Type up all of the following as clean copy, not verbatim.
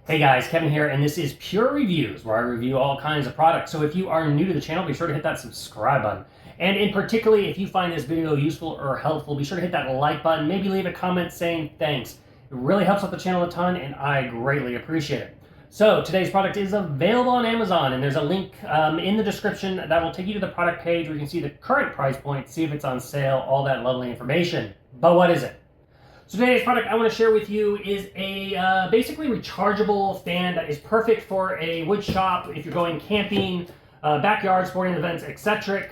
Hey guys, Kevin here, and this is Purereviews, where I review all kinds of products. So if you are new to the channel, be sure to hit that subscribe button. And in particularly, if you find this video useful or helpful, be sure to hit that like button, maybe leave a comment saying thanks. It really helps out the channel a ton, and I greatly appreciate it. So today's product is available on Amazon, and there's a link in the description that will take you to the product page where you can see the current price point, see if it's on sale, all that lovely information. But what is it? So today's product I want to share with you is a basically rechargeable fan that is perfect for a wood shop if you're going camping, backyard, sporting events, etc.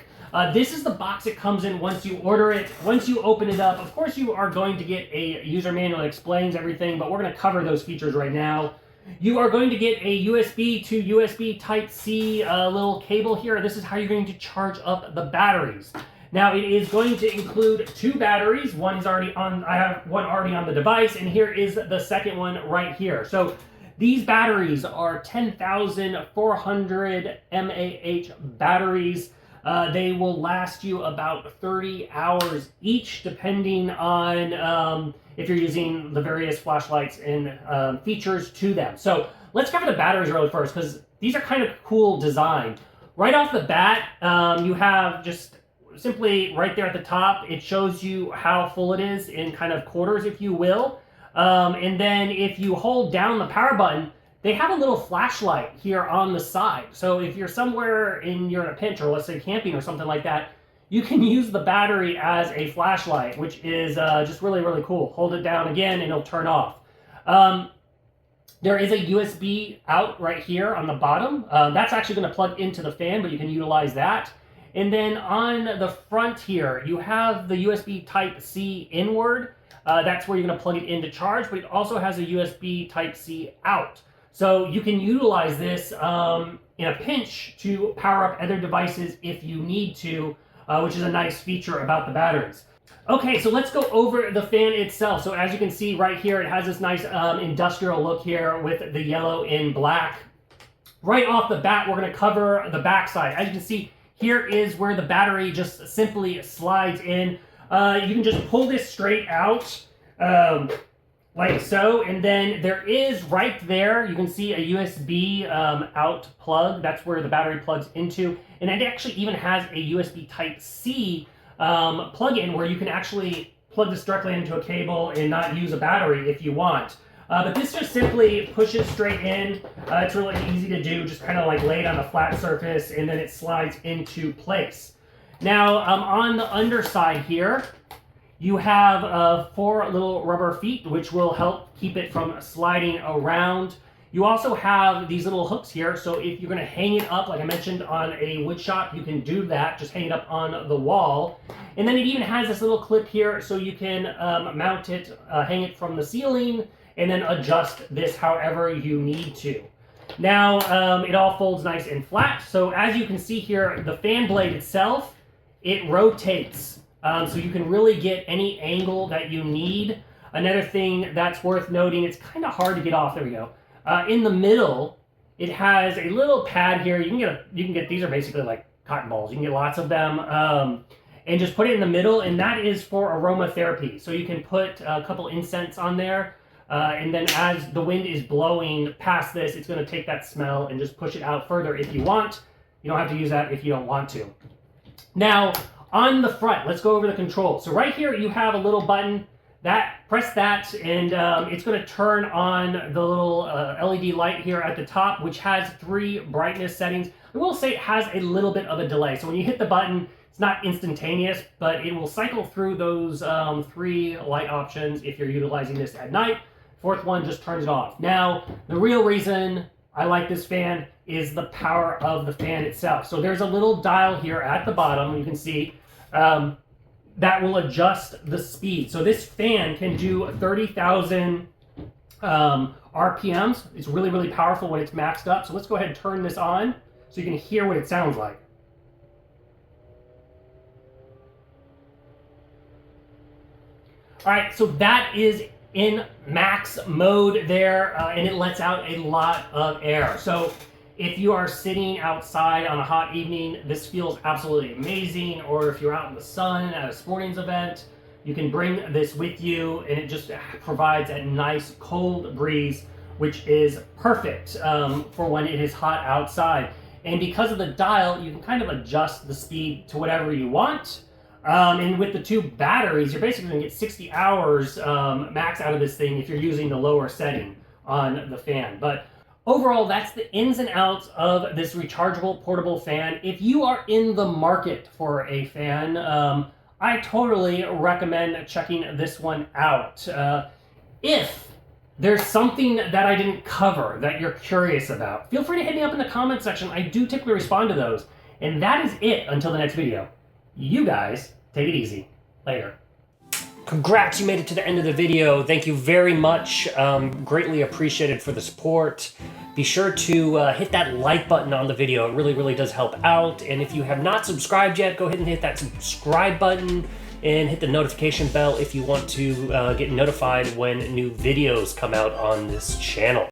This is the box it comes in once you order it. Once you open it up, of course you are going to get a user manual that explains everything, but we're going to cover those features right now. You are going to get a USB to USB Type-C little cable here. This is how you're going to charge up the batteries. Now it is going to include two batteries. One is already on, I have one already on the device, and here is the second one right here. So these batteries are 10,400 mAh batteries. They will last you about 30 hours each, depending on if you're using the various flashlights and features to them. So let's cover the batteries really first, because these are kind of cool design. Right off the bat, you have just simply right there at the top, it shows you how full it is in kind of quarters, if you will. And then if you hold down the power button, they have a little flashlight here on the side. So if you're somewhere you're in a pinch, or let's say camping or something like that, you can use the battery as a flashlight, which is just really, really cool. Hold it down again and it'll turn off. There is a USB out right here on the bottom. That's actually going to plug into the fan, but you can utilize that. And then on the front here, you have the USB Type-C inward. That's where you're going to plug it in to charge, but it also has a USB Type-C out. So you can utilize this in a pinch to power up other devices if you need to, which is a nice feature about the batteries. Okay, so let's go over the fan itself. So as you can see right here, it has this nice industrial look here with the yellow and black. Right off the bat, we're going to cover the back side. As you can see, here is where the battery just simply slides in. You can just pull this straight out like so, and then there is right there, you can see a USB out plug. That's where the battery plugs into, and it actually even has a USB Type-C plug-in where you can actually plug this directly into a cable and not use a battery if you want. But this just simply pushes straight in. It's really easy to do, just kind of like laid on a flat surface, and then it slides into place. Now, on the underside here, you have 4 little rubber feet, which will help keep it from sliding around. You also have these little hooks here, so if you're going to hang it up, like I mentioned, on a wood shop, you can do that. Just hang it up on the wall. And then it even has this little clip here, so you can mount it, hang it from the ceiling, and then adjust this however you need to. Now, it all folds nice and flat. So as you can see here, the fan blade itself, it rotates. So you can really get any angle that you need. Another thing that's worth noting, it's kind of hard to get off. There we go. In the middle, it has a little pad here. You can get these are basically like cotton balls. You can get lots of them. And just put it in the middle, and that is for aromatherapy. So you can put a couple incense on there. And then as the wind is blowing past this, it's going to take that smell and just push it out further if you want. You don't have to use that if you don't want to. Now, on the front, let's go over the controls. So right here, you have a little button. Press that, and it's going to turn on the little LED light here at the top, which has 3 brightness settings. I will say it has a little bit of a delay. So when you hit the button, it's not instantaneous, but it will cycle through those 3 light options if you're utilizing this at night. 4th one just turns it off. Now, the real reason I like this fan is the power of the fan itself. So there's a little dial here at the bottom, you can see, that will adjust the speed. So this fan can do 30,000 RPMs. It's really, really powerful when it's maxed up. So let's go ahead and turn this on so you can hear what it sounds like. All right, so that is in max mode there, and it lets out a lot of air. So if you are sitting outside on a hot evening, this feels absolutely amazing. Or if you're out in the sun at a sporting event, you can bring this with you, and it just provides a nice cold breeze which is perfect for when it is hot outside. And because of the dial, you can kind of adjust the speed to whatever you want. And with the 2 batteries, you're basically gonna get 60 hours max out of this thing if you're using the lower setting on the fan. But overall, that's the ins and outs of this rechargeable portable fan. If you are in the market for a fan, I totally recommend checking this one out. If there's something that I didn't cover that you're curious about, feel free to hit me up in the comment section. I do typically respond to those. And that is it until the next video. You guys, take it easy. Later. Congrats, you made it to the end of the video. Thank you very much. Greatly appreciated for the support. Be sure to hit that like button on the video. It really, really does help out. And if you have not subscribed yet, go ahead and hit that subscribe button and hit the notification bell if you want to get notified when new videos come out on this channel.